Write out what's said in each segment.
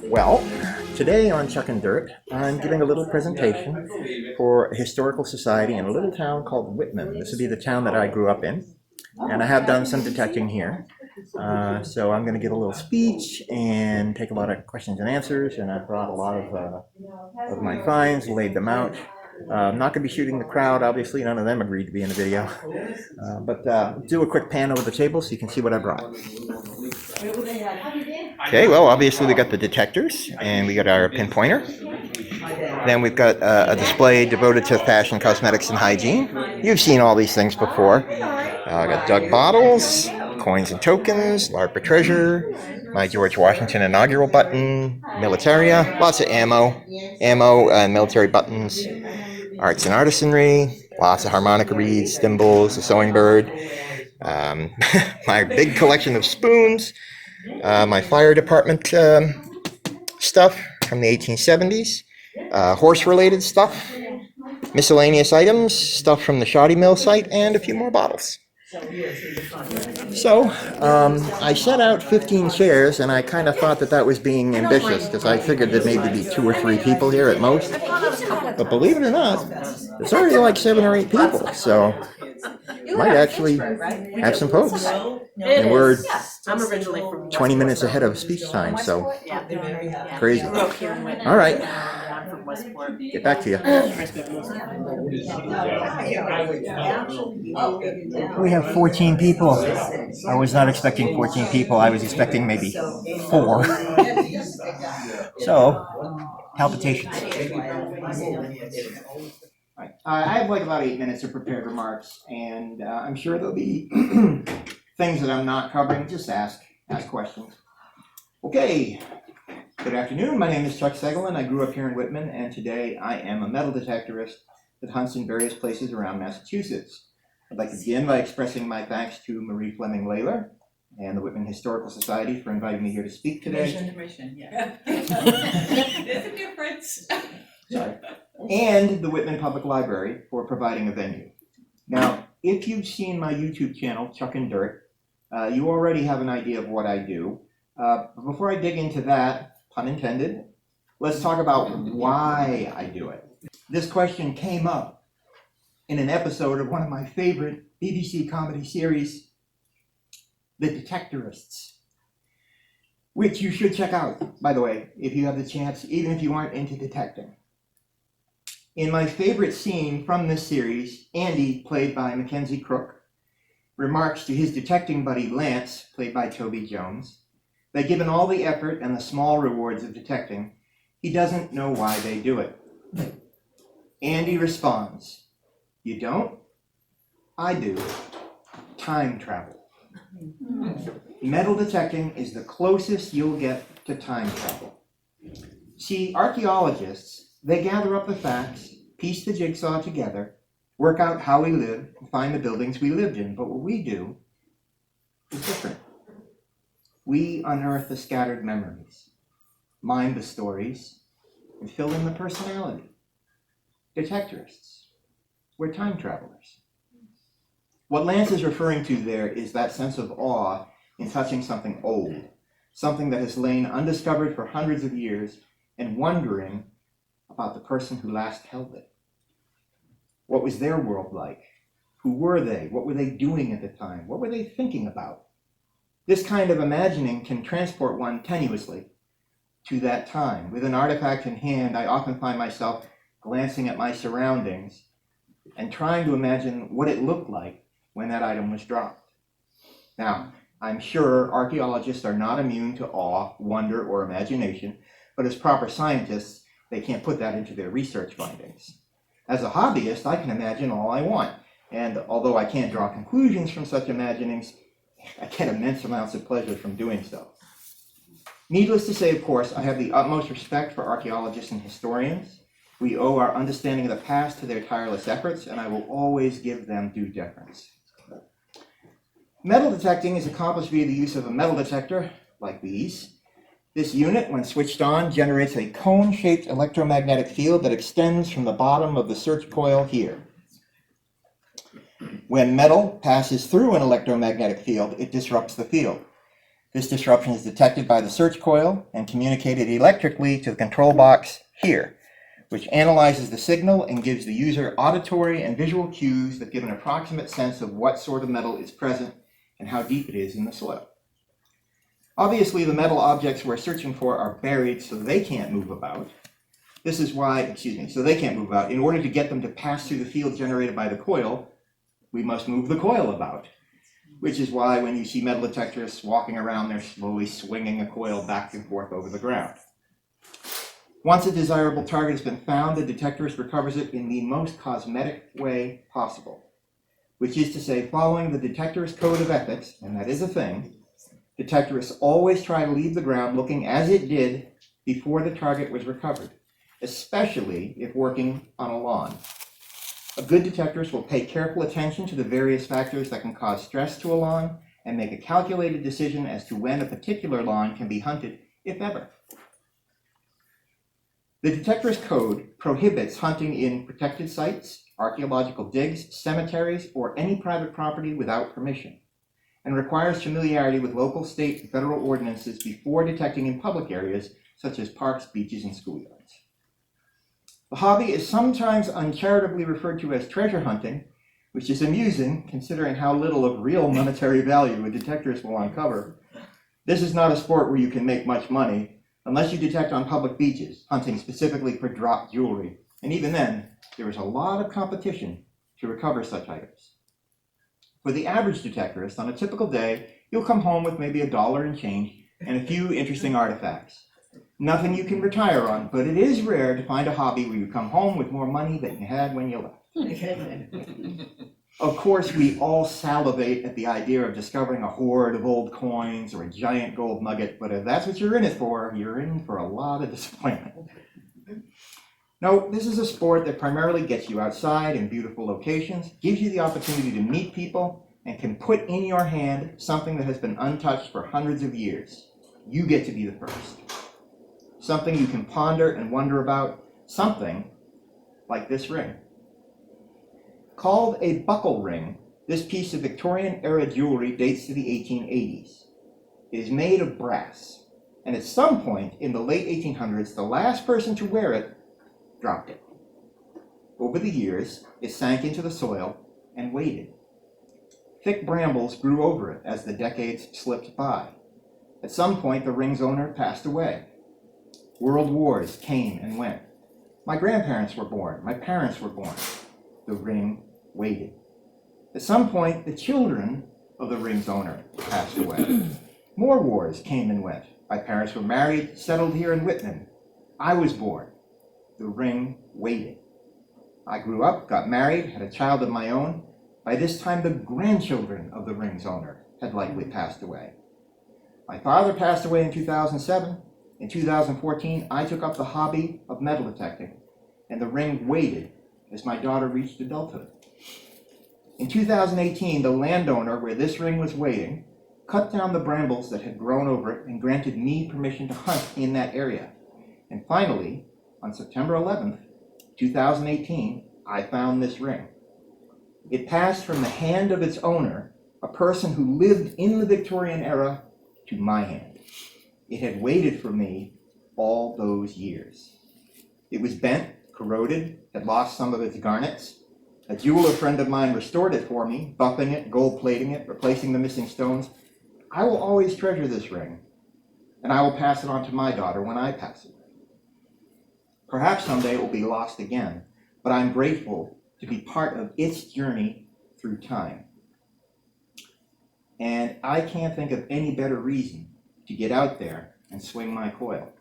Well, today on Chuckin Dirt, I'm giving a little presentation for a historical society in a little town called Whitman. This would be the town that I grew up in, and I have done some detecting here. So I'm going to give a little speech and take a lot of questions and answers, and I've brought a lot of my finds, laid them out. I'm not going to be shooting the crowd, obviously, none of them agreed to be in the video. But do a quick pan over the table so you can see what I brought. Okay, well, obviously we got the detectors, and we got our pinpointer. Then we've got a display devoted to fashion, cosmetics, and hygiene. You've seen all these things before. I got Doug bottles, coins and tokens, LARPA treasure, my George Washington inaugural button, militaria, lots of ammo and military buttons, arts and artisanry, lots of harmonica reeds, thimbles, a sewing bird, my big collection of spoons, my fire department stuff from the 1870s, horse-related stuff, miscellaneous items, stuff from the shoddy mill site, and a few more bottles. So I set out 15 chairs, and I kind of thought that was being ambitious because I figured there'd maybe be 2 or 3 people here at most. But believe it or not, it's already like 7 or 8 people, so might actually have some folks. And we're 20 minutes ahead of speech time, so crazy. All right, get back to you. We have 14 people. I was not expecting 14 people. I was expecting maybe 4. So, palpitations. Right. I have like about 8 minutes of prepared remarks, and I'm sure there'll be things that I'm not covering. Just ask questions. Okay. Good afternoon. My name is Chuck Segelin. I grew up here in Whitman, and today I am a metal detectorist that hunts in various places around Massachusetts. I'd like to begin by expressing my thanks to Marie Fleming Layler and the Whitman Historical Society for inviting me here to speak today. Commission, yeah. There's a difference. Sorry. And the Whitman Public Library for providing a venue. Now, if you've seen my YouTube channel, Chuckin Dirt, you already have an idea of what I do. But before I dig into that, pun intended, let's talk about why I do it. This question came up in an episode of one of my favorite BBC comedy series, The Detectorists, which you should check out, by the way, if you have the chance, even if you aren't into detecting. In my favorite scene from this series, Andy, played by Mackenzie Crook, remarks to his detecting buddy Lance, played by Toby Jones, that given all the effort and the small rewards of detecting, he doesn't know why they do it. Andy responds, "You don't? I do. Time travel." Metal detecting is the closest you'll get to time travel. See, archaeologists, they gather up the facts, piece the jigsaw together, work out how we live, and find the buildings we lived in. But what we do is different. We unearth the scattered memories, mine the stories, and fill in the personality. Detectorists, we're time travelers. What Lance is referring to there is that sense of awe in touching something old, something that has lain undiscovered for hundreds of years, and wondering about the person who last held it. What was their world like? Who were they? What were they doing at the time? What were they thinking about? This kind of imagining can transport one tenuously to that time. With an artifact in hand, I often find myself glancing at my surroundings and trying to imagine what it looked like when that item was dropped. Now, I'm sure archaeologists are not immune to awe, wonder, or imagination, but as proper scientists, they can't put that into their research findings. As a hobbyist, I can imagine all I want, and although I can't draw conclusions from such imaginings, I get immense amounts of pleasure from doing so. Needless to say, of course, I have the utmost respect for archaeologists and historians. We owe our understanding of the past to their tireless efforts, and I will always give them due deference. Metal detecting is accomplished via the use of a metal detector, like these. This unit, when switched on, generates a cone-shaped electromagnetic field that extends from the bottom of the search coil here. When metal passes through an electromagnetic field, it disrupts the field. This disruption is detected by the search coil and communicated electrically to the control box here, which analyzes the signal and gives the user auditory and visual cues that give an approximate sense of what sort of metal is present and how deep it is in the soil. Obviously, the metal objects we're searching for are buried, so they can't move about. This is why, so they can't move about. In order to get them to pass through the field generated by the coil, we must move the coil about, which is why when you see metal detectorists walking around, they're slowly swinging a coil back and forth over the ground. Once a desirable target has been found, the detectorist recovers it in the most cosmetic way possible, which is to say, following the detectorist code of ethics, and that is a thing, detectorists always try to leave the ground looking as it did before the target was recovered, especially if working on a lawn. A good detectorist will pay careful attention to the various factors that can cause stress to a lawn and make a calculated decision as to when a particular lawn can be hunted, if ever. The detectorist code prohibits hunting in protected sites, archaeological digs, cemeteries, or any private property without permission, and requires familiarity with local, state, and federal ordinances before detecting in public areas such as parks, beaches, and schoolyards. The hobby is sometimes uncharitably referred to as treasure hunting, which is amusing considering how little of real monetary value a detectorist will uncover. This is not a sport where you can make much money unless you detect on public beaches, hunting specifically for dropped jewelry. And even then, there is a lot of competition to recover such items. For the average detectorist, on a typical day, you'll come home with maybe $1 and change and a few interesting artifacts. Nothing you can retire on, but it is rare to find a hobby where you come home with more money than you had when you left. Of course, we all salivate at the idea of discovering a hoard of old coins or a giant gold nugget, but if that's what you're in it for, you're in for a lot of disappointment. No, this is a sport that primarily gets you outside in beautiful locations, gives you the opportunity to meet people, and can put in your hand something that has been untouched for hundreds of years. You get to be the first. Something you can ponder and wonder about, something like this ring. Called a buckle ring, this piece of Victorian-era jewelry dates to the 1880s. It is made of brass, and at some point in the late 1800s, the last person to wear it dropped it. Over the years, it sank into the soil and waited. Thick brambles grew over it as the decades slipped by. At some point, the ring's owner passed away. World wars came and went. My grandparents were born. My parents were born. The ring waited. At some point, the children of the ring's owner passed away. More wars came and went. My parents were married, settled here in Whitman. I was born. The ring waited. I grew up, got married, had a child of my own. By this time, the grandchildren of the ring's owner had likely passed away. My father passed away in 2007. In 2014, I took up the hobby of metal detecting, and the ring waited as my daughter reached adulthood. In 2018, the landowner where this ring was waiting cut down the brambles that had grown over it and granted me permission to hunt in that area. And finally, on September 11th, 2018, I found this ring. It passed from the hand of its owner, a person who lived in the Victorian era, to my hand. It had waited for me all those years. It was bent, corroded, had lost some of its garnets. A jeweler friend of mine restored it for me, buffing it, gold plating it, replacing the missing stones. I will always treasure this ring, and I will pass it on to my daughter when I pass away. Perhaps someday it will be lost again, but I'm grateful to be part of its journey through time. And I can't think of any better reason to get out there and swing my coil.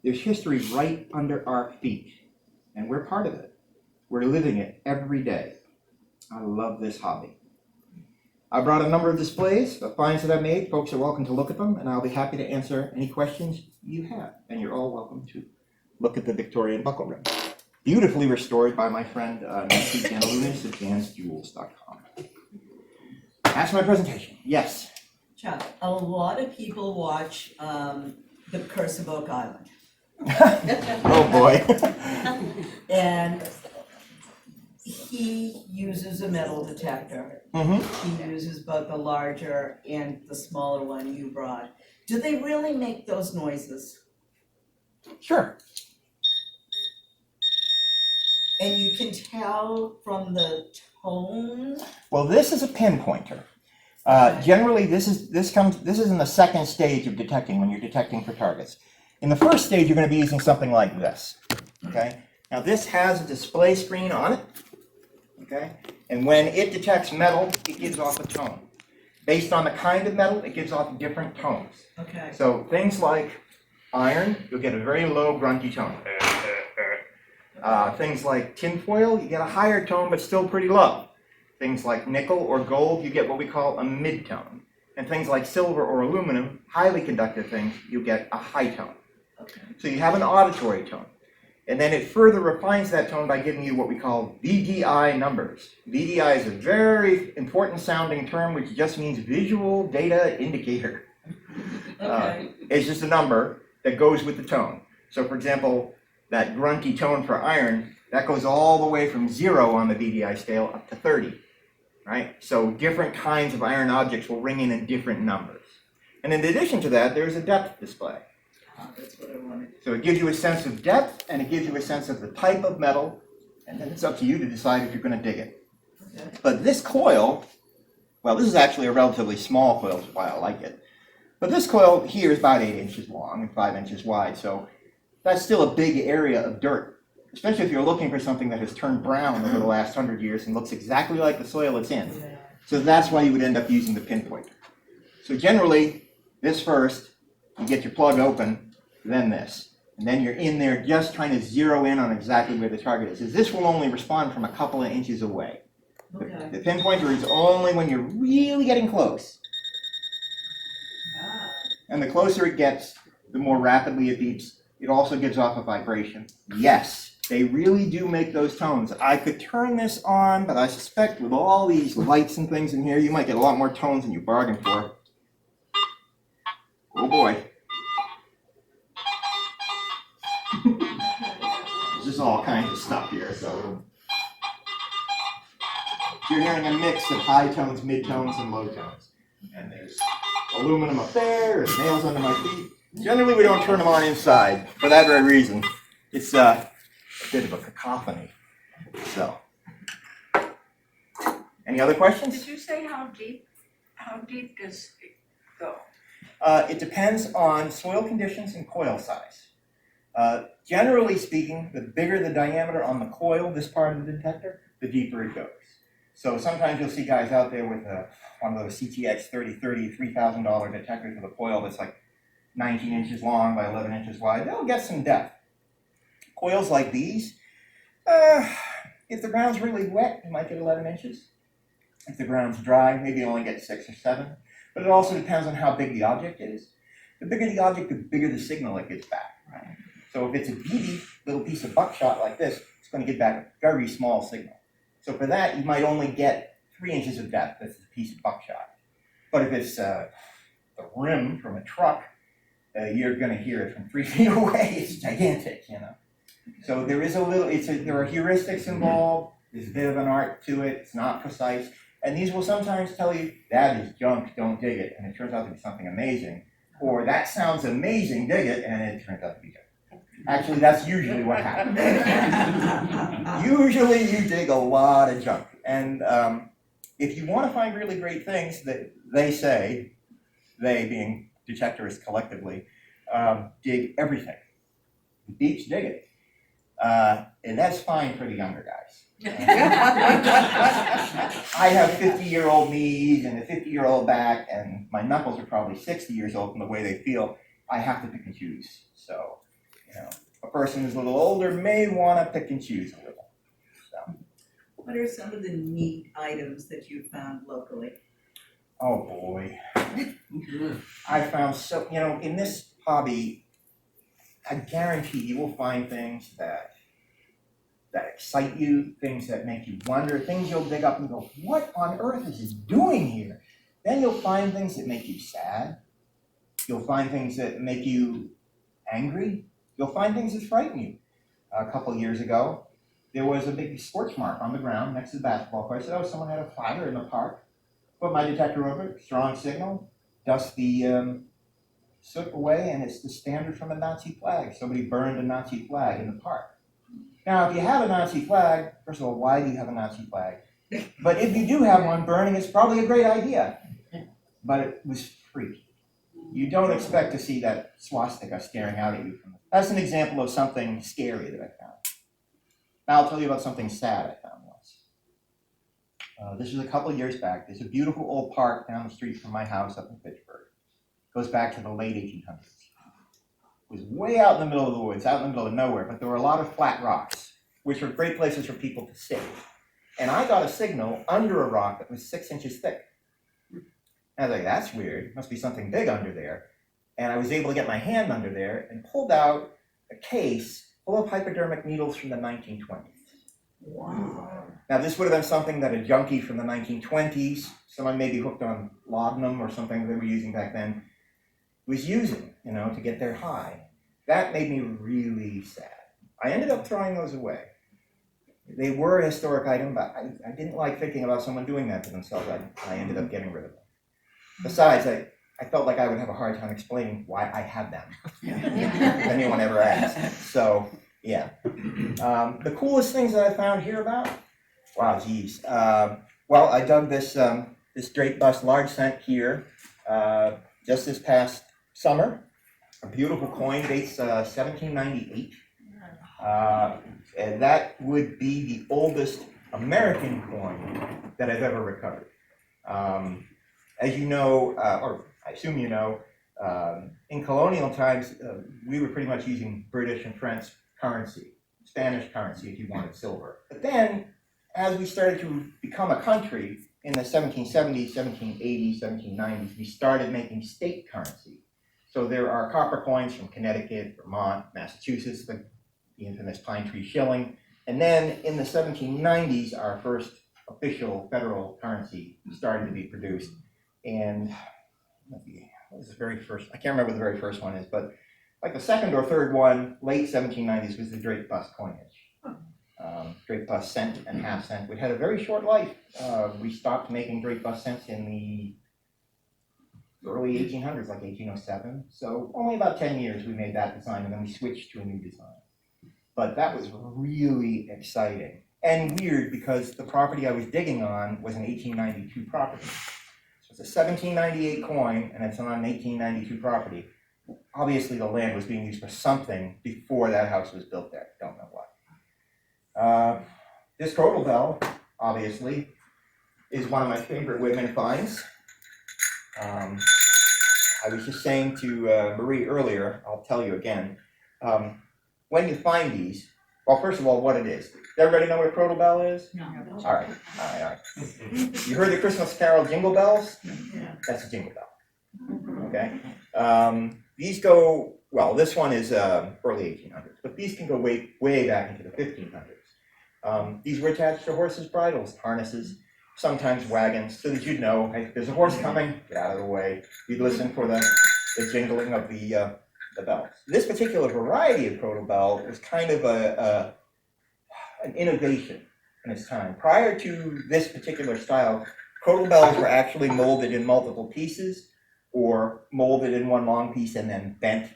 There's history right under our feet, and we're part of it. We're living it every day. I love this hobby. I brought a number of displays of finds that I made. Folks are welcome to look at them, and I'll be happy to answer any questions you have. And you're all welcome to look at the Victorian buckle ring. Beautifully restored by my friend Nancy Janalunas at jansjewels.com. That's my presentation. Yes. Chuck, a lot of people watch The Curse of Oak Island. Oh boy. And he uses a metal detector. Mm-hmm. He uses both the larger and the smaller one you brought. Do they really make those noises? Sure. And you can tell from the tone? Well, this is a pinpointer. Okay. Generally, this is in the second stage of detecting when you're detecting for targets. In the first stage, you're going to be using something like this. Okay. Now, this has a display screen on it. Okay. And when it detects metal, it gives off a tone. Based on the kind of metal, it gives off different tones. Okay. So things like iron, you'll get a very low, grunty tone. Things like tinfoil, you get a higher tone, but still pretty low. Things like nickel or gold, you get what we call a mid-tone. And things like silver or aluminum, highly conductive things, you get a high tone. Okay. So you have an auditory tone. And then it further refines that tone by giving you what we call VDI numbers. VDI is a very important sounding term which just means visual data indicator. Okay. It's just a number that goes with the tone. So for example, that grunty tone for iron, that goes all the way from 0 on the VDI scale up to 30, right? So different kinds of iron objects will ring in different numbers. And in addition to that, there's a depth display. That's what I wanted. So it gives you a sense of depth and it gives you a sense of the type of metal, and then it's up to you to decide if you're going to dig it. Okay. But this coil, well, this is actually a relatively small coil, which is why I like it. But this coil here is about 8 inches long and 5 inches wide, so that's still a big area of dirt, especially if you're looking for something that has turned brown over the last 100 years and looks exactly like the soil it's in. Yeah. So that's why you would end up using the pinpointer. So generally, this first, you get your plug open, then this. And then you're in there just trying to zero in on exactly where the target is. This will only respond from a couple of inches away. Okay. The pinpointer is only when you're really getting close. Ah. And the closer it gets, the more rapidly it beeps. It also gives off a vibration. Yes, they really do make those tones. I could turn this on, but I suspect with all these lights and things in here, you might get a lot more tones than you bargained for. Oh boy. There's all kinds of stuff here, so you're hearing a mix of high tones, mid tones, and low tones. And there's aluminum up there, and nails under my feet. Generally, we don't turn them on inside for that very reason. It's a bit of a cacophony. So, any other questions? Did you say how deep does it go? It depends on soil conditions and coil size. Generally speaking, the bigger the diameter on the coil, this part of the detector, the deeper it goes. So sometimes you'll see guys out there with one of those CTX 3030 $3,000 detectors with a coil that's like 19 inches long by 11 inches wide. They'll get some depth. Coils like these, if the ground's really wet, you might get 11 inches. If the ground's dry, maybe you only get 6 or 7. But it also depends on how big the object is. The bigger the object, the bigger the signal it gets back. Right? So if it's a beady little piece of buckshot like this, it's going to get back a very small signal. So for that, you might only get 3 inches of depth. That's a piece of buckshot. But if it's the rim from a truck, you're going to hear it from 3 feet away. It's gigantic, you know. So there is a little. There are heuristics involved. There's a bit of an art to it. It's not precise. And these will sometimes tell you, that is junk, don't dig it. And it turns out to be something amazing. Or that sounds amazing, dig it, and it turns out to be junk. Actually, that's usually what happens. Usually you dig a lot of junk. And if you want to find really great things, that they say, they being detectorists collectively, dig everything. Beeps, dig it. And that's fine for the younger guys. I have 50-year-old knees and a 50-year-old back, and my knuckles are probably 60 years old from the way they feel. I have to pick and choose. So, you know, a person who's a little older may want to pick and choose a little. So. What are some of the neat items that you found locally? Oh boy. I found in this hobby, I guarantee you will find things that excite you, things that make you wonder, things you'll dig up and go, what on earth is it doing here? Then you'll find things that make you sad. You'll find things that make you angry. You'll find things that frighten you. A couple of years ago, there was a big scorch mark on the ground next to the basketball court. I said, oh, someone had a fire in the park. Put my detector over it, strong signal, dust the soot away, and it's the standard from a Nazi flag. Somebody burned a Nazi flag in the park. Now, if you have a Nazi flag, first of all, why do you have a Nazi flag? But if you do have one, burning is probably a great idea. But it was free. You don't expect to see that swastika staring out at you. That's an example of something scary that I found. Now I'll tell you about something sad I found once. This was a couple of years back. There's a beautiful old park down the street from my house up in Pittsburgh. It goes back to the late 1800s. It was way out in the middle of the woods, out in the middle of nowhere, but there were a lot of flat rocks, which were great places for people to sit. And I got a signal under a rock that was 6 inches thick. And I was like, that's weird. Must be something big under there. And I was able to get my hand under there and pulled out a case full of hypodermic needles from the 1920s. Wow. Now, this would have been something that a junkie from the 1920s, someone maybe hooked on laudanum or something they were using back then, was using, to get their high. That made me really sad. I ended up throwing those away. They were a historic item, but I didn't like thinking about someone doing that to themselves. I ended up getting rid of them. Besides, I felt like I would have a hard time explaining why I had them if anyone ever asked. So, yeah. The coolest things that I found here about, wow, geez. Well, I dug this draped bust large cent here just this past summer. A beautiful coin, dates 1798. And that would be the oldest American coin that I've ever recovered. As you know, or I assume you know, in colonial times, we were pretty much using British and French currency, Spanish currency if you wanted silver. But then, as we started to become a country in the 1770s, 1780s, 1790s, we started making state currency. So there are copper coins from Connecticut, Vermont, Massachusetts, the infamous pine tree shilling. And then in the 1790s, our first official federal currency started to be produced. And what was the very first? I can't remember what the very first one is, but like the second or third one, late 1790s, was the draped bust coinage. Draped bust cent and half cent. We had a very short life. We stopped making draped bust cents in the early 1800s, like 1807. So only about 10 years we made that design, and then we switched to a new design. But that was really exciting and weird because the property I was digging on was an 1892 property. So it's a 1798 coin, and it's on an 1892 property. Obviously, the land was being used for something before that house was built there. Don't know what. This Crotal bell, obviously, is one of my favorite Whitman finds. I was just saying to Marie earlier, I'll tell you again, when you find these, well, first of all, what it is. Does everybody know what a Crotal bell is? No. All right. You heard the Christmas carol Jingle Bells? Yeah. That's a jingle bell. Okay. These go, well, this one is early 1800s, but these can go way, way back into the 1500s. These were attached to horses' bridles, harnesses, sometimes wagons, so that you'd know, hey, there's a horse coming, get out of the way. You'd listen for the jingling of the bells. This particular variety of Crotal bell was kind of an innovation in its time. Prior to this particular style, Crotal bells were actually molded in multiple pieces or molded in one long piece and then bent.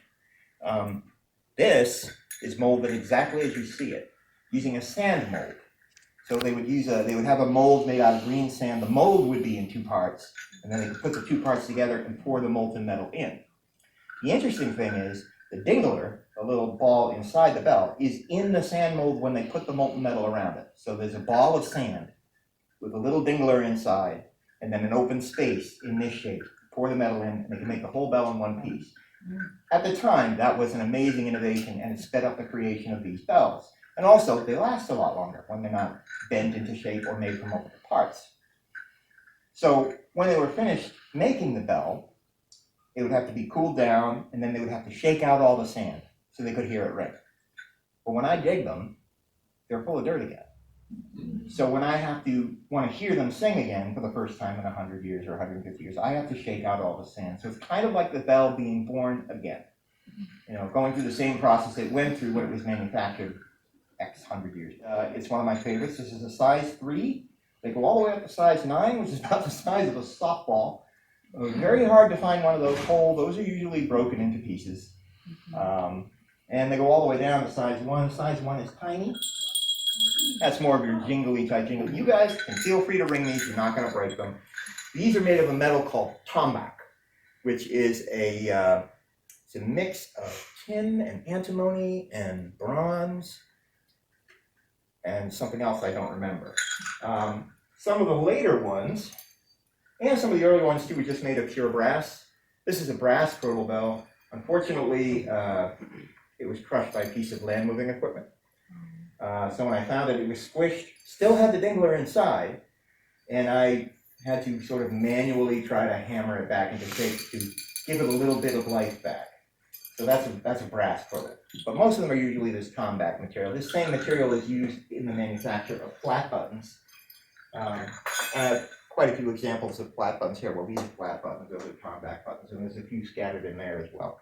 This is molded exactly as you see it, using a sand mold. So they would have a mold made out of green sand. The mold would be in two parts, and then they could put the two parts together and pour the molten metal in. The interesting thing is the dingler, the little ball inside the bell, is in the sand mold when they put the molten metal around it. So there's a ball of sand with a little dingler inside, and then an open space in this shape. Pour the metal in, and they can make the whole bell in one piece. At the time, that was an amazing innovation, and it sped up the creation of these bells. And also, they last a lot longer when they're not bent into shape or made from multiple parts. So when they were finished making the bell, it would have to be cooled down, and then they would have to shake out all the sand so they could hear it ring. But when I dig them, they're full of dirt again. So when I want to hear them sing again for the first time in 100 years or 150 years, I have to shake out all the sand. So it's kind of like the bell being born again. Going through the same process it went through when it was manufactured X hundred years. It's one of my favorites. This is a size 3. They go all the way up to size 9, which is about the size of a softball. Very hard to find one of those whole. Those are usually broken into pieces. And they go all the way down to size 1. Size 1 is tiny. That's more of your jingly type jingle. You guys can feel free to ring these. You're not going to break them. These are made of a metal called tombac, which is it's a mix of tin and antimony and bronze and something else I don't remember. Some of the later ones, and some of the early ones too, were just made of pure brass. This is a brass turtle bell. Unfortunately, it was crushed by a piece of land moving equipment. So when I found it, it was squished, still had the dingler inside, and I had to sort of manually try to hammer it back into shape to give it a little bit of life back. So that's a brass turtle. But most of them are usually this tombac material. This same material is used in the manufacture of flat buttons. I have quite a few examples of flat buttons here. Well, these are flat buttons, those are tombac buttons, and there's a few scattered in there as well.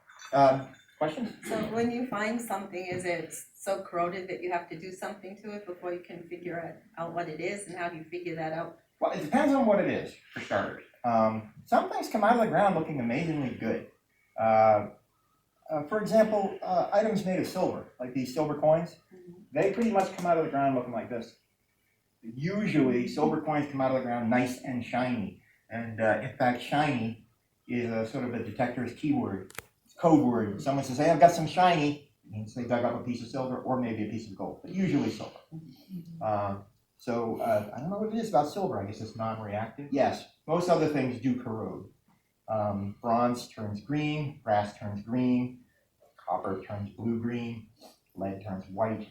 Questions? So when you find something, is it so corroded that you have to do something to it before you can figure out what it is, and how do you figure that out? Well, it depends on what it is, for starters. Some things come out of the ground looking amazingly good. For example, items made of silver, like these silver coins, they pretty much come out of the ground looking like this. Usually, silver coins come out of the ground nice and shiny. And in fact, shiny is a sort of a detector's keyword. It's code word. Someone says, hey, I've got some shiny. It means they dug up a piece of silver or maybe a piece of gold, but usually silver. So I don't know what it is about silver. I guess it's non-reactive. Yes, most other things do corrode. Bronze turns green, brass turns green, copper turns blue-green, lead turns white.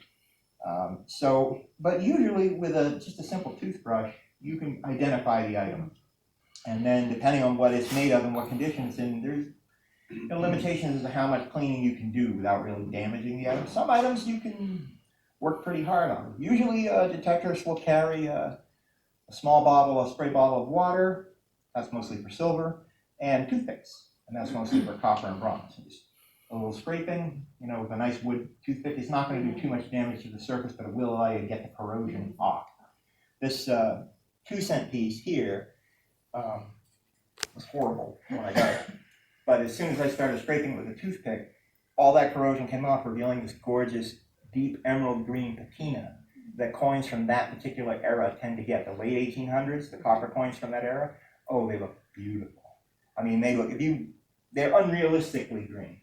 But usually with just a simple toothbrush, you can identify the item. And then depending on what it's made of and what conditions, and there's limitations as to how much cleaning you can do without really damaging the item. Some items you can work pretty hard on. Usually detectorists will carry a small bottle, a spray bottle of water, that's mostly for silver, and toothpicks, and that's mostly for copper and bronze. Just a little scraping, with a nice wood toothpick is not going to do too much damage to the surface, but it will allow you to get the corrosion off. This 2-cent piece here was horrible when I got it, but as soon as I started scraping it with a toothpick, all that corrosion came off, revealing this gorgeous deep emerald green patina that coins from that particular era tend to get. The late 1800s, the copper coins from that era, oh, they look beautiful. I mean, they're unrealistically green.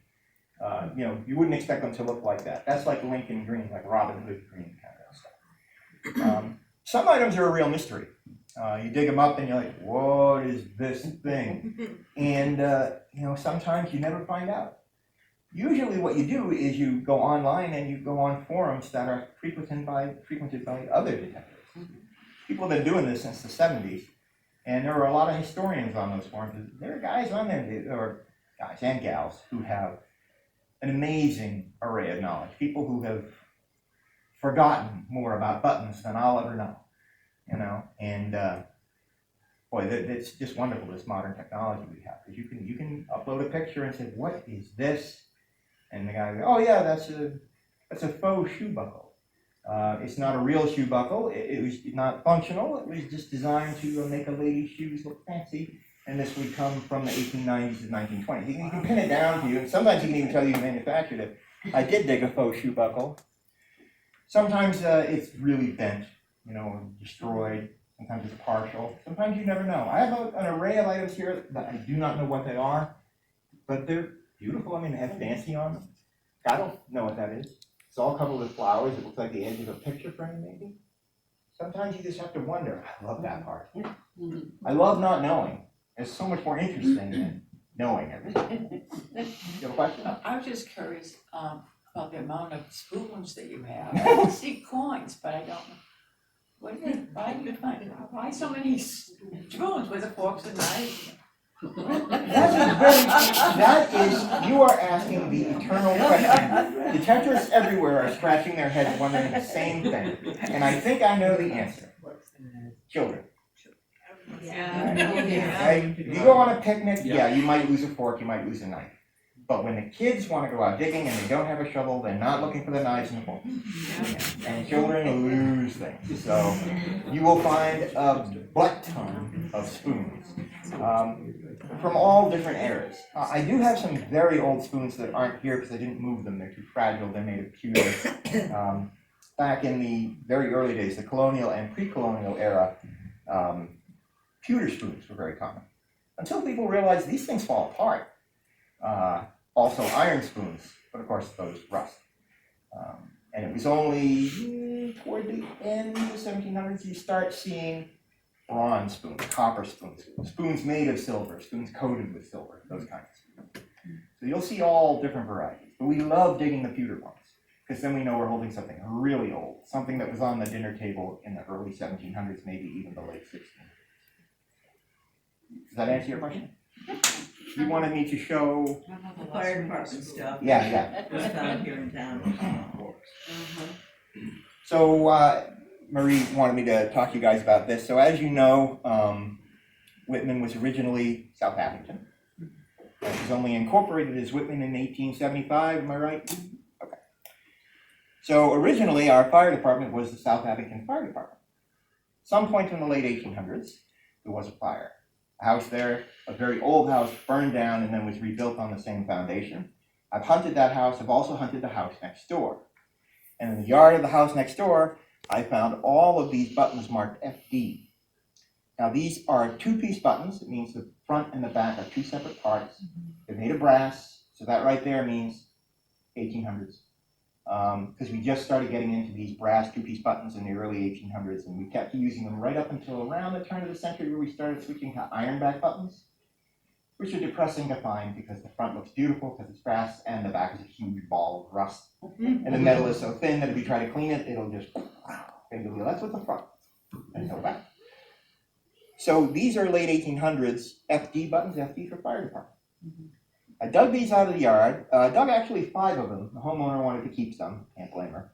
You wouldn't expect them to look like that. That's like Lincoln green, like Robin Hood green kind of stuff. Some items are a real mystery. You dig them up and you're like, what is this thing? And, sometimes you never find out. Usually what you do is you go online and you go on forums that are frequented by other detectives. People have been doing this since the 70s, and there are a lot of historians on those forums. There are guys on there, or guys and gals, who have an amazing array of knowledge. People who have forgotten more about buttons than I'll ever know, and boy, it's just wonderful, this modern technology we have, because you can upload a picture and say, what is this? And the guy goes, oh yeah, that's a faux shoe buckle. It's not a real shoe buckle. It was not functional. It was just designed to make a lady's shoes look fancy. And this would come from the 1890s to 1920s. You can pin it down to you, and sometimes he can even tell you who manufactured it. I did dig a faux shoe buckle. Sometimes it's really bent, destroyed. Sometimes it's partial. Sometimes you never know. I have an array of items here that I do not know what they are, but they're beautiful. I mean, they have fancy on them. I don't know what that is. It's all covered with flowers. It looks like the edge of a picture frame, maybe. Sometimes you just have to wonder. I love that part. I love not knowing. It's so much more interesting than knowing everything. You have a question? I was just curious about the amount of spoons that you have. I see coins, but I don't know. Why so many spoons with the forks and knives? You are asking the eternal question. Detectives everywhere are scratching their heads wondering the same thing. And I think I know the answer. Children. Yeah. Okay? You go on a picnic, yeah, you might lose a fork, you might lose a knife. But when the kids want to go out digging and they don't have a shovel, they're not looking for the knives and the forks. And children lose things. So you will find a butt ton of spoons from all different eras. I do have some very old spoons that aren't here because I didn't move them. They're too fragile. They're made of pewter. Back in the very early days, the colonial and pre-colonial era, pewter spoons were very common. Until people realized these things fall apart. Also iron spoons, but of course those rust. And it was only toward the end of the 1700s you start seeing bronze spoons, copper spoons, spoons made of silver, spoons coated with silver, those kinds of spoons. So you'll see all different varieties. But we love digging the pewter ones, because then we know we're holding something really old, something that was on the dinner table in the early 1700s, maybe even the late 1600s. Does that answer your question? You wanted me to show? The fire department stuff. Yeah. Was found here in town. So Marie wanted me to talk to you guys about this. So as you know, Whitman was originally South Abington. It was only incorporated as Whitman in 1875, am I right? Okay. So originally our fire department was the South Abington Fire Department. Some point in the late 1800s, there was a fire. A house there, a very old house, burned down and then was rebuilt on the same foundation. I've hunted that house. I've also hunted the house next door. And in the yard of the house next door, I found all of these buttons marked FD. Now these are two-piece buttons. It means the front and the back are two separate parts. They're made of brass, so that right there means 1800s. Because we just started getting into these brass two-piece buttons in the early 1800s, and we kept using them right up until around the turn of the century, where we started switching to ironback buttons, which are depressing to find because the front looks beautiful because it's brass, and the back is a huge ball of rust. And the metal is so thin that if you try to clean it, it'll just, that's what the front, and no back. So these are late 1800s FD buttons, FD for fire department. I dug these out of the yard. I dug actually 5 of them. The homeowner wanted to keep some, can't blame her.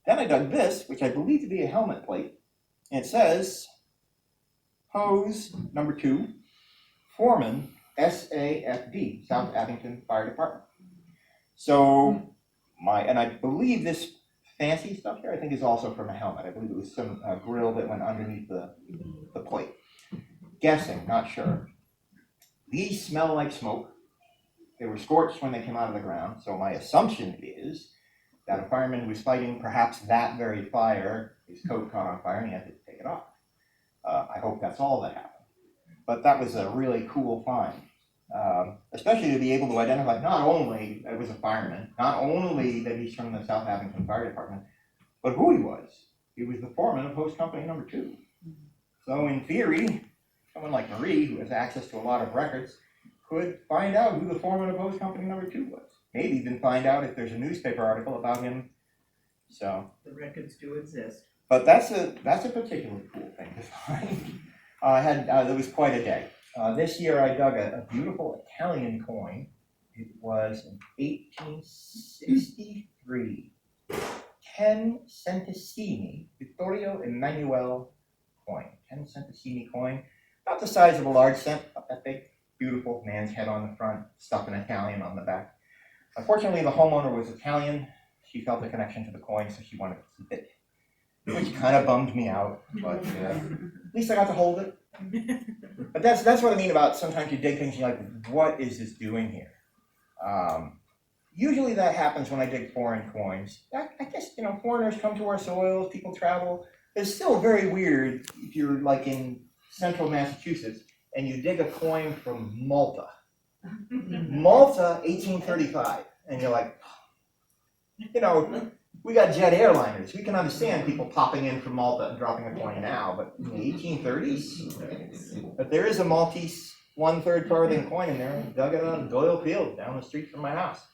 Then I dug this, which I believe to be a helmet plate. And it says, hose number 2, foreman, SAFD, South Abington Fire Department. So, and I believe this fancy stuff here, I think is also from a helmet. I believe it was some grill that went underneath the plate. Guessing, not sure. These smell like smoke. They were scorched when they came out of the ground, so my assumption is that a fireman was fighting perhaps that very fire, his coat caught on fire and he had to take it off. I hope that's all that happened. But that was a really cool find, especially to be able to identify not only that it was a fireman, not only that he's from the South Abington Fire Department, but who he was. He was the foreman of Post Company number 2. So in theory, someone like Marie, who has access to a lot of records, could find out who the foreman of Post Company number 2 was. Maybe even find out if there's a newspaper article about him. So The records do exist. but that's a particularly cool thing to find. There was quite a day. This year I dug a beautiful Italian coin. It was in 1863. 10 centesimi, Vittorio Emanuele coin. 10 centesimi coin. About the size of a large cent, about that big. Beautiful man's head on the front, stuff in Italian on the back. Unfortunately, the homeowner was Italian. She felt a connection to the coin, so she wanted to keep it, which kind of bummed me out, but at least I got to hold it. But that's what I mean about sometimes you dig things and you're like, what is this doing here? Usually that happens when I dig foreign coins. I guess, foreigners come to our soils, people travel. It's still very weird if you're like in central Massachusetts and you dig a coin from Malta. Malta, 1835. And you're like, we got jet airliners. We can understand people popping in from Malta and dropping a coin now, but in the 1830s? But there is a Maltese 1/3 farthing coin in there. I dug it on Doyle Field down the street from my house.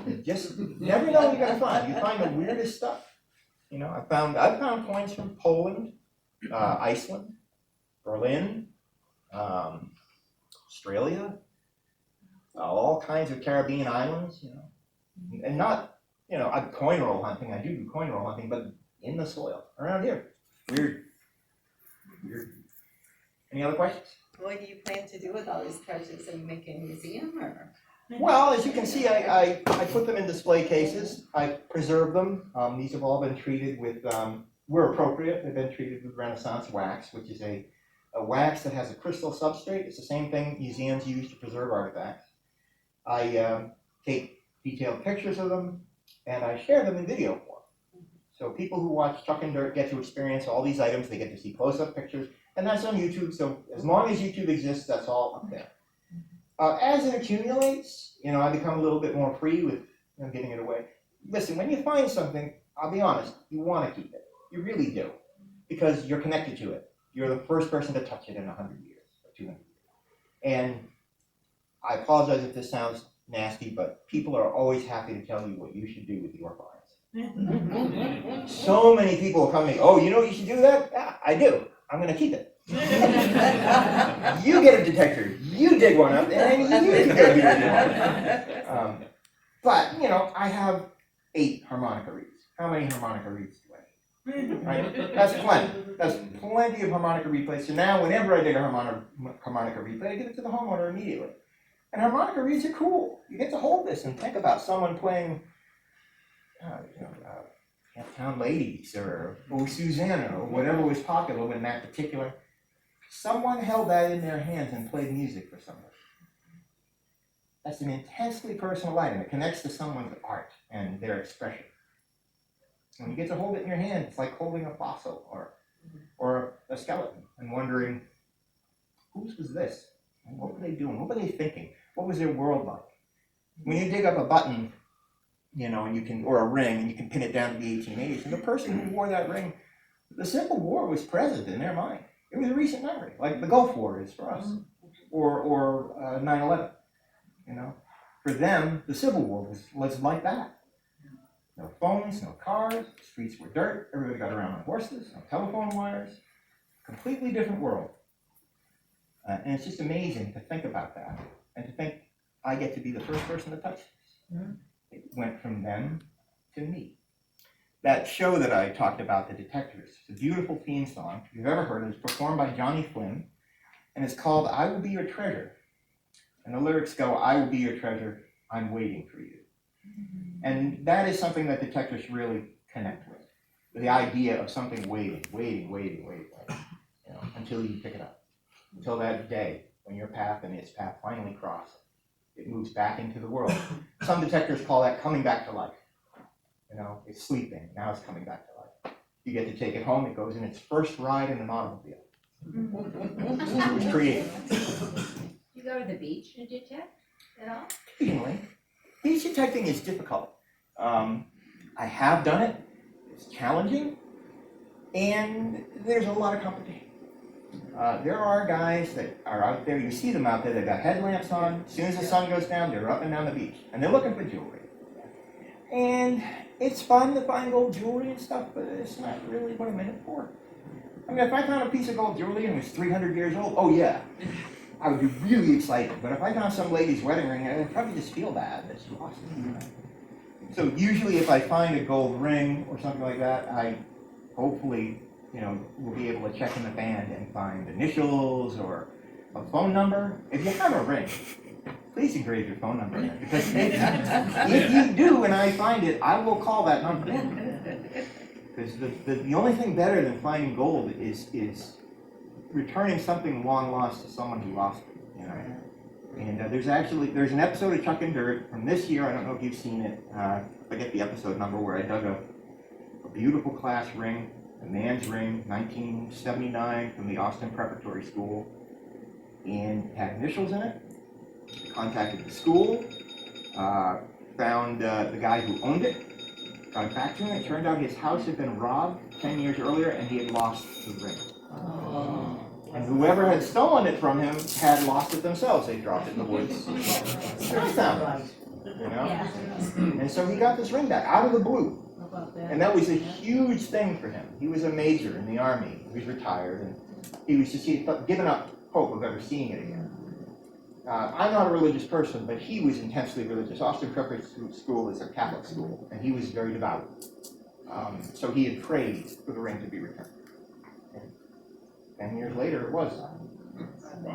You just never know what you're gonna find. You find the weirdest stuff. I've found coins from Poland, Iceland, Berlin, Australia, all kinds of Caribbean islands, and not, I'm coin roll hunting. I do coin roll hunting, but in the soil around here. Weird. Any other questions? What do you plan to do with all these treasures? Are you making a museum or? Well, as you can see, I put them in display cases. I preserve them. These have all been treated with, where appropriate, they've been treated with Renaissance wax, which is a wax that has a crystal substrate. It's the same thing museums use to preserve artifacts. I take detailed pictures of them, and I share them in video form. So people who watch Chuckin Dirt get to experience all these items. They get to see close-up pictures, and that's on YouTube. So as long as YouTube exists, that's all up there. As it accumulates, I become a little bit more free with getting it away. Listen, when you find something, I'll be honest, you want to keep it. You really do, because you're connected to it. You're the first person to touch it in 100 years or 200 years. And I apologize if this sounds nasty, but people are always happy to tell you what you should do with your finds. So many people will come to me, oh, you know what you should do that? Yeah, I do. I'm going to keep it. You get a detector, you dig one up, and then you can go do it. But, I have 8 harmonica reeds. How many harmonica reeds do I need? Right? That's plenty. That's plenty of harmonica replays. So now, whenever I dig a harmonica replay, I give it to the homeowner immediately. And harmonica reeds are cool. You get to hold this and think about someone playing, Town Ladies or Susanna or whatever was popular when that particular. Someone held that in their hands and played music for someone. That's an intensely personal item. It connects to someone's art and their expression. When you get to hold it in your hand, it's like holding a fossil or a skeleton and wondering, whose was this? And what were they doing? What were they thinking? What was their world like? When you dig up a button, or a ring, and you can pin it down to the 1880s, and the person who wore that ring, the Civil War was present in their mind. It was a recent memory, like the Gulf War is for us, or 9/11. For them, the Civil War was like that. No phones, no cars, the streets were dirt, everybody got around on horses, no telephone wires. Completely different world. And it's just amazing to think about that, and to think I get to be the first person to touch this. It went from them to me. That show that I talked about, The Detectorists, it's a beautiful theme song. If you've ever heard it, it's performed by Johnny Flynn, and it's called I Will Be Your Treasure. And the lyrics go, I will be your treasure, I'm waiting for you. And that is something that detectives really connect with. The idea of something waiting, until you pick it up. Until that day when your path and its path finally cross. It moves back into the world. Some detectives call that coming back to life. It's sleeping, now it's coming back to life. You get to take it home, it goes in its first ride in an automobile. It was created. You go to the beach and detect at all? Occasionally. Beach detecting is difficult. I have done it. It's challenging. And there's a lot of competition. There are guys that are out there, you see them out there, they've got headlamps on. As soon as the sun goes down, they're up and down the beach. And they're looking for jewelry. And it's fun to find gold jewelry and stuff, but it's not really what I'm in it for. I mean, if I found a piece of gold jewelry and it was 300 years old, oh yeah, I would be really excited. But if I found some lady's wedding ring, I'd probably just feel bad that she lost it. So usually if I find a gold ring or something like that, I hopefully, will be able to check in the band and find initials or a phone number. If you have a ring, please engrave your phone number in it, because if you do and I find it, I will call that number. Because the only thing better than finding gold is returning something long lost to someone who lost it. And there's an episode of Chuckin Dirt from this year. I don't know if you've seen it. I forget the episode number, where I dug a beautiful class ring, a man's ring, 1979, from the Austin Preparatory School, and had initials in it. Contacted the school, found the guy who owned it, got back to him. It turned out his house had been robbed 10 years earlier, and he had lost the ring. Oh. And whoever had stolen it from him had lost it themselves. They dropped it in the woods. I found it, And so he got this ring back out of the blue. And that was a huge thing for him. He was a major in the Army. He was retired, and he had given up hope of ever seeing it again. I'm not a religious person, but he was intensely religious. Austin Preparatory School is a Catholic school, and he was very devout. So he had prayed for the ring to be returned. And 10 years later, it was.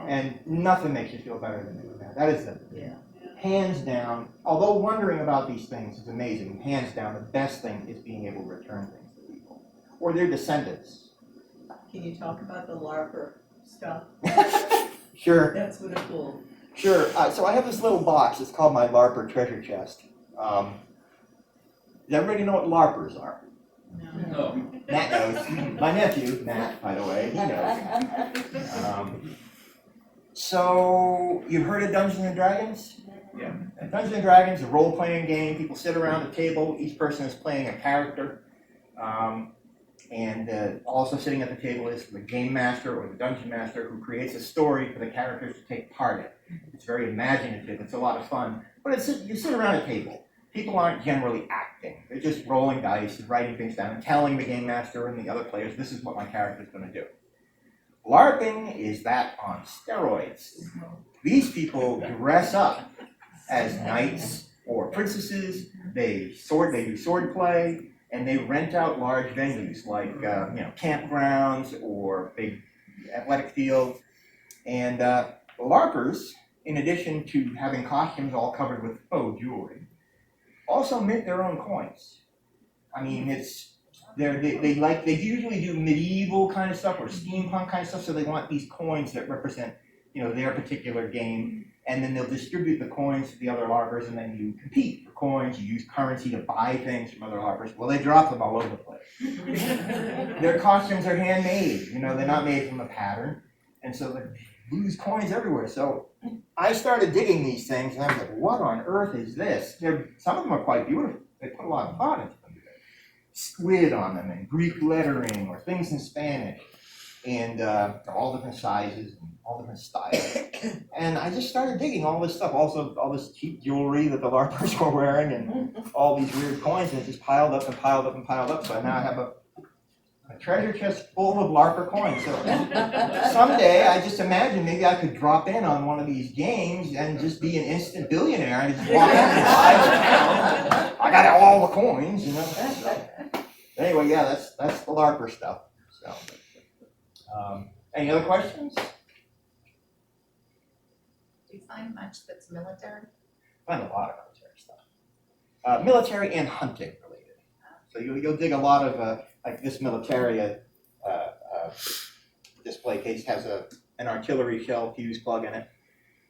And nothing makes you feel better than doing that. That is the Yeah. hands down, although wondering about these things is amazing, hands down, the best thing is being able to return things to people or their descendants. Can you talk about the LARPer stuff? Sure, That's what it's cool. sure. So I have this little box. It's called my LARPer treasure chest. Does everybody know what LARPers are? No. Matt knows. My nephew, Matt, by the way, he knows. So you've heard of Dungeons and Dragons? Yeah. Dungeons and Dragons is a role-playing game. People sit around a table. Each person is playing a character. And also sitting at the table is the game master or the dungeon master who creates a story for the characters to take part in. It's very imaginative. It's a lot of fun. But you sit around a table. People aren't generally acting. They're just rolling dice and writing things down and telling the game master and the other players, this is what my character is going to do. LARPing is that on steroids. These people dress up as knights or princesses. They do sword play, and they rent out large venues like campgrounds or big athletic fields. And LARPers, in addition to having costumes all covered with faux jewelry, also mint their own coins. I mean, they usually do medieval kind of stuff or steampunk kind of stuff, so they want these coins that represent, their particular game, and then they'll distribute the coins to the other LARPers, and then you compete for coins, you use currency to buy things from other LARPers. Well, they drop them all over the place. Their costumes are handmade, they're not made from a pattern, and so they lose coins everywhere. So I started digging these things, and I was like, what on earth is this? Some of them are quite beautiful. They put a lot of thought into them. Squid on them and Greek lettering or things in Spanish, and they're all different sizes and all different styles. And I just started digging all this stuff, also all this cheap jewelry that the LARPers were wearing and all these weird coins, and it just piled up and piled up and piled up. So now I have a treasure chest full of LARPer coins. So someday I just imagine maybe I could drop in on one of these games and just be an instant billionaire and just walk in and buy the town. I got all the coins, So, anyway, yeah, that's the LARPer stuff. So, any other questions? Do you find much that's military? I find a lot of military stuff. Military and hunting related. So you'll dig a lot of like this military display case has an artillery shell fuse plug in it.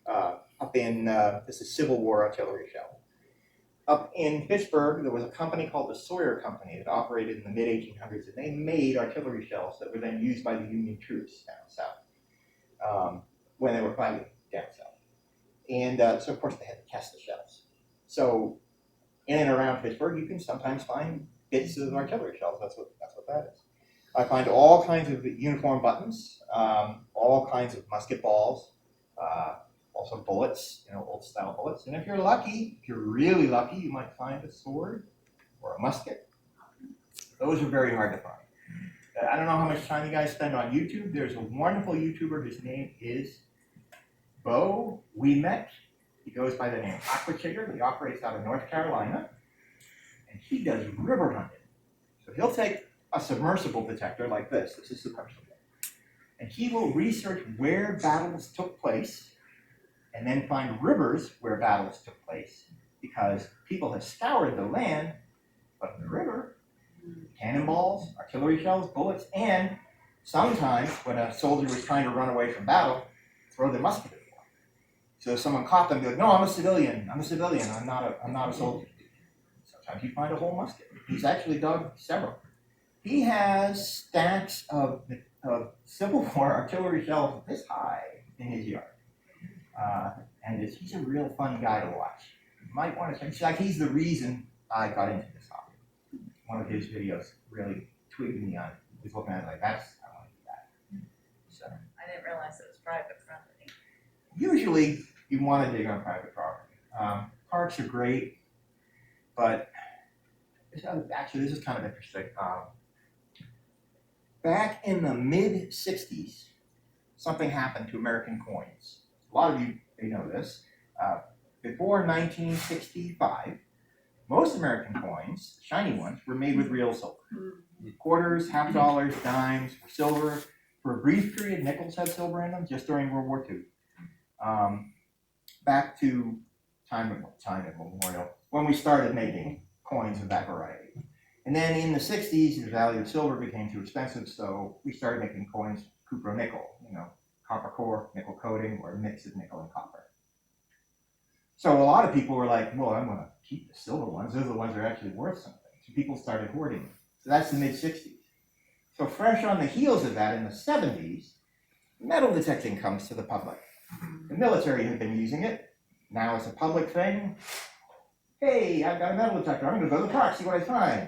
Up in this is Civil War artillery shell. Up in Pittsburgh, there was a company called the Sawyer Company that operated in the mid-1800s, and they made artillery shells that were then used by the Union troops down south when they were fighting down south. And so, of course, they had to test the shells. So, in and around Pittsburgh, you can sometimes find bits of artillery shells. That's what that is. I find all kinds of uniform buttons, all kinds of musket balls, also bullets, old style bullets. And if you're really lucky, you might find a sword or a musket. Those are very hard to find. I don't know how much time you guys spend on YouTube. There's a wonderful YouTuber, his name is Bo Whitman. He goes by the name Aquachigger. He operates out of North Carolina. And he does river hunting. So he'll take a submersible detector like this. This is submersible. And he will research where battles took place and then find rivers where battles took place, because people have scoured the land, but the river, cannonballs, artillery shells, bullets, and sometimes when a soldier was trying to run away from battle, throw their musket at the wall. So if someone caught them, they'd be like, no, I'm a civilian, I'm not a soldier. Sometimes you find a whole musket. He's actually dug several. He has stacks of Civil War artillery shells this high in his yard. And he's a real fun guy to watch. You might want to check. He's the reason I got into this hobby. One of his videos really tweeted me on it. He was looking at it like, I want to do that. So I didn't realize it was private property. usually you want to dig on private property. Parks are great, but this is kind of interesting. Back in the mid-'60s, something happened to American coins. A lot of you may know this. Before 1965, most American coins, shiny ones, were made with real silver. Quarters, half dollars, dimes were silver. for a brief period, nickels had silver in them just during World War II. Back to time immemorial, when we started making coins of that variety. And then in the 60s, the value of silver became too expensive, so we started making coins cupro-nickel, copper core, nickel coating, or a mix of nickel and copper. So a lot of people were like, well, I'm gonna keep the silver ones, those are the ones that are actually worth something. So people started hoarding. So that's the mid-60s. So fresh on the heels of that, in the 70s, metal detecting comes to the public. The military had been using it. Now it's a public thing. Hey, I've got a metal detector. I'm gonna go to the park, see what I find.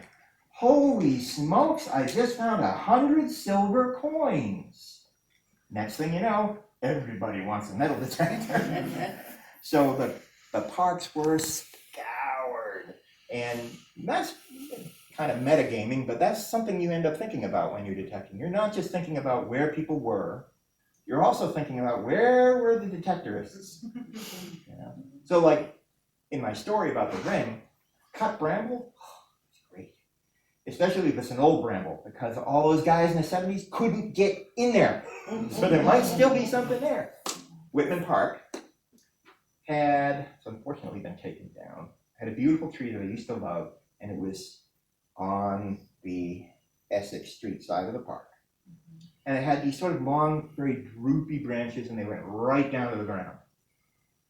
Holy smokes, I just found 100 silver coins. Next thing you know, everybody wants a metal detector. So the parks were scoured. And that's kind of metagaming, but that's something you end up thinking about when you're detecting. You're not just thinking about where people were, you're also thinking about where were the detectorists. So like in my story about the ring, cut bramble, it's great. Especially if it's an old bramble, because all those guys in the 70s couldn't get in there. So there might still be something there. Whitman Park had, it's unfortunately been taken down, had a beautiful tree that I used to love, and it was on the Essex Street side of the park. And it had these sort of long, very droopy branches, and they went right down to the ground.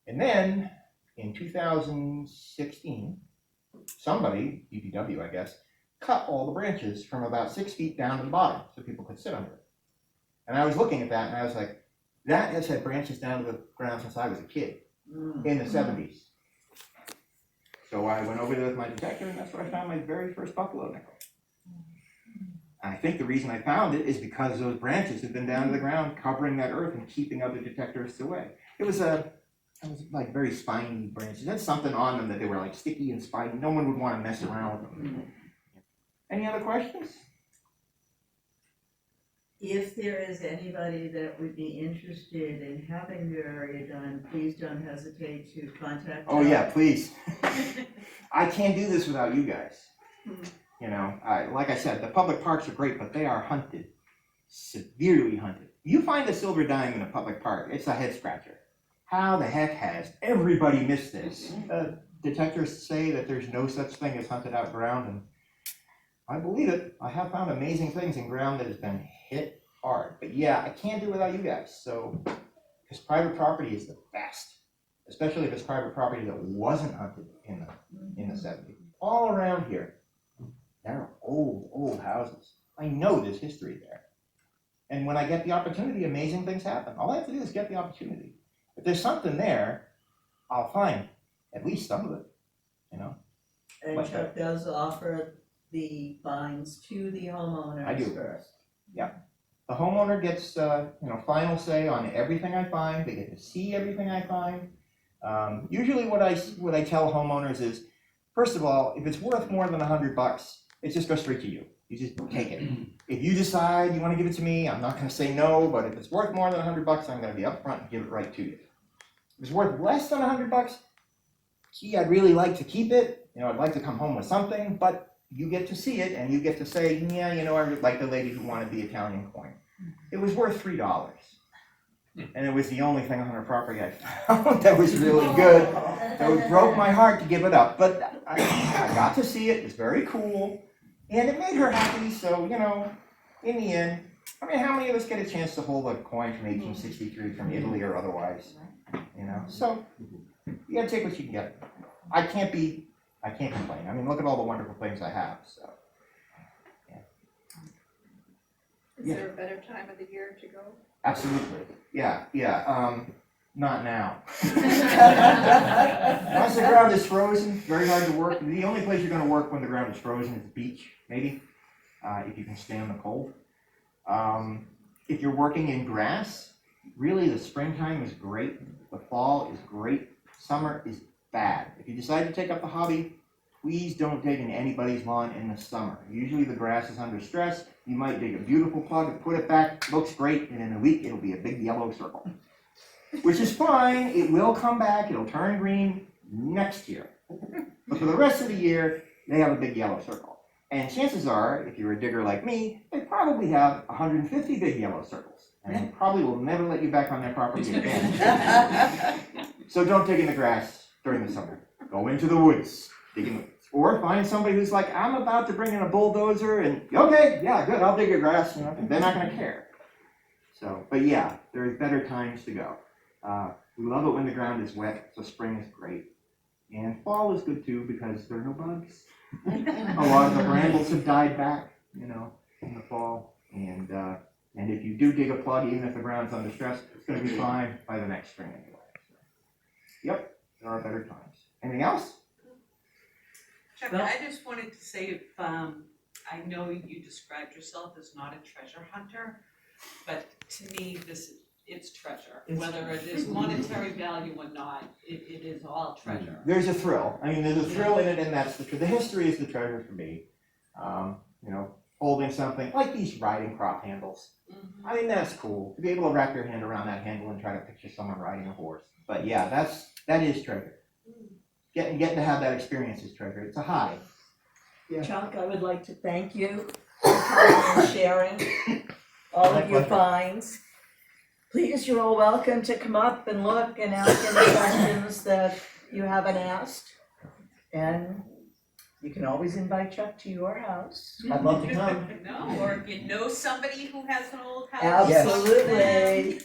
And then, in 2016, somebody, DPW I guess, cut all the branches from about 6 feet down to the bottom so people could sit under it. And I was looking at that and I was like, that has had branches down to the ground since I was a kid, in the 70s. So I went over there with my detector, and that's where I found my very first buffalo nickel. I think the reason I found it is because those branches had been down to the ground, covering that earth and keeping other detectorists away. It was like very spiny branches. It had something on them that they were like sticky and spiny. No one would want to mess around with them. Any other questions? If there is anybody that would be interested in having their area done, please don't hesitate to contact us. Oh yeah, please. I can't do this without you guys. Like I said, the public parks are great, but they are hunted, severely hunted. You find a silver dime in a public park, it's a head scratcher. How the heck has everybody missed this? Detectors say that there's no such thing as hunted out ground, and I believe it. I have found amazing things in ground that has been hit hard. But yeah, I can't do it without you guys. So, because private property is the best, especially if it's private property that wasn't hunted in the 70s. All around here, there are old houses. I know there's history there. And when I get the opportunity, amazing things happen. All I have to do is get the opportunity. If there's something there, I'll find at least some of it, And Much Chuck does offer the fines to the homeowners I do. first. The homeowner gets, final say on everything I find. They get to see everything I find. Usually what I tell homeowners is, first of all, if it's worth more than $100, it just goes straight to you. You just take it. If you decide you want to give it to me, I'm not going to say no, but if it's worth more than $100, I'm going to be upfront and give it right to you. If it's worth less than $100, gee, I'd really like to keep it. I'd like to come home with something, but you get to see it and you get to say, yeah, I like the lady who wanted the Italian coin. It was worth $3. And it was the only thing on her property I found that was really good. So it broke my heart to give it up, but I got to see it. It was very cool. And it made her happy, so, in the end, how many of us get a chance to hold a coin from 1863 from Italy or otherwise, So, you gotta take what you can get. I can't complain. Look at all the wonderful things I have, so. Is there a better time of the year to go? Absolutely, yeah, not now. Once the ground is frozen, very hard to work. The only place you're gonna work when the ground is frozen is the beach, maybe, if you can stand the cold. If you're working in grass, really the springtime is great, the fall is great, summer is bad. If you decide to take up the hobby, please don't dig in anybody's lawn in the summer. Usually the grass is under stress. You might dig a beautiful plug and put it back, looks great, and in a week it'll be a big yellow circle. Which is fine, it will come back, it'll turn green next year. But for the rest of the year, they have a big yellow circle. And chances are, if you're a digger like me, they probably have 150 big yellow circles. And they probably will never let you back on their property again. So don't dig in the grass during the summer. Go into the woods, dig in the woods. Or find somebody who's like, I'm about to bring in a bulldozer, and okay, yeah, good, I'll dig your grass. You know, they're not gonna care. So, but yeah, there's better times to go. We love it when the ground is wet, so spring is great. And fall is good too, because there are no bugs. A lot of the brambles have died back, you know, in the fall. And if you do dig a plug, even if the ground's under stress, it's gonna be fine by the next spring anyway. So, yep, there are better times. Anything else? Chuck, Well- I just wanted to say, if, I know you described yourself as not a treasure hunter, but to me, it's treasure. Whether it is monetary value or not, it is all treasure. There's a thrill. I mean, there's a thrill in it, and that's the history is the treasure for me. You know, holding something like these riding crop handles. Mhm. I mean, that's cool to be able to wrap your hand around that handle and try to picture someone riding a horse. But yeah, that is treasure. Getting to have that experience is treasure. It's a high. Chuck, I would like to thank you for coming and sharing all My of your pleasure. finds. Please, you're all welcome to come up and look and ask any questions that you haven't asked. And you can always invite Chuck to your house. I'd love to come. No, or if you know somebody who has an old house. Yes. Absolutely,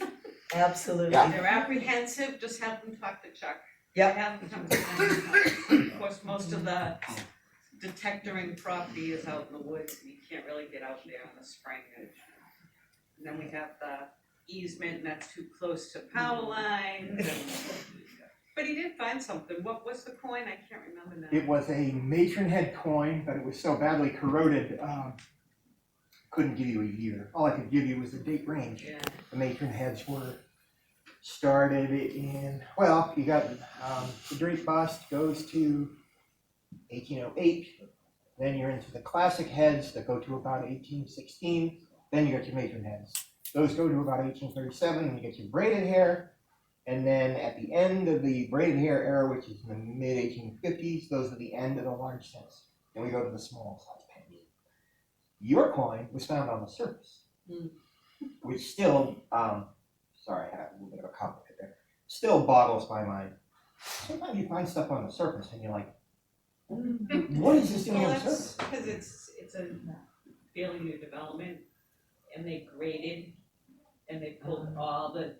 absolutely. Yeah. They're apprehensive, just have them talk to Chuck. Yep. Have them come to Of course, most of the detectoring property is out in the woods, and you can't really get out there in the spring. And then we have the easement, and that's too close to power lines. But he did find something. What was the coin? I can't remember now. It was a matronhead coin, but it was so badly corroded, couldn't give you a year. All I could give you was the date range. Yeah. The matronheads were started in, well, you got the Drake bust goes to 1808. Then you're into the classic heads that go to about 1816. Then you got your matronheads. Those go to about 1837, and you get your braided hair. And then at the end of the braided hair era, which is in the mid-1850s, those are the end of the large cents. Then we go to the small size pennies. Your coin was found on the surface, which still, sorry, I had a little bit of a compliment there, still boggles my mind. Sometimes you find stuff on the surface and you're like, what is this doing Well, on the that's surface? because it's a fairly new development, and they graded, and they pulled all the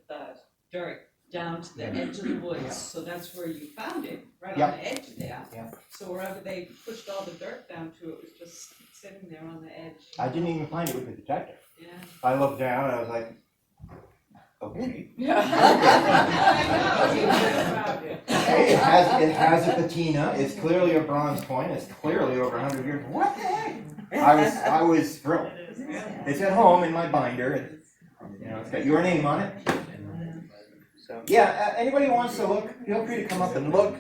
dirt down to the edge of the woods, so that's where you found it, right on the edge there. Yeah. So wherever they pushed all the dirt down to, it was just sitting there on the edge. I didn't even find it with the detector. Yeah. I looked down, I was like, okay. Hey, it has a patina, it's clearly a bronze coin, it's clearly over 100 years. What the heck? I was thrilled. It's at home in my binder, it's got your name on it. So, yeah, anybody who wants to look, feel free to come up and look.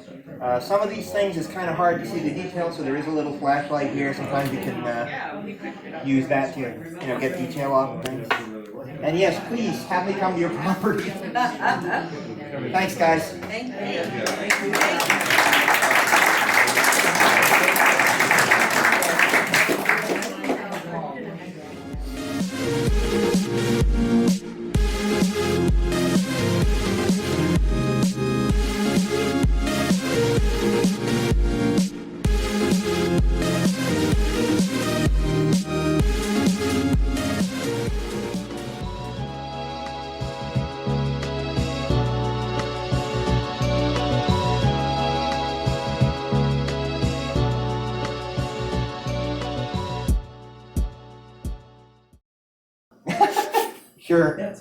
Some of these things is kind of hard to see the details, so there is a little flashlight here. Sometimes you can use that to get detail off of things. And yes, please have me come to your property. Thanks, guys. Thank you. Sure.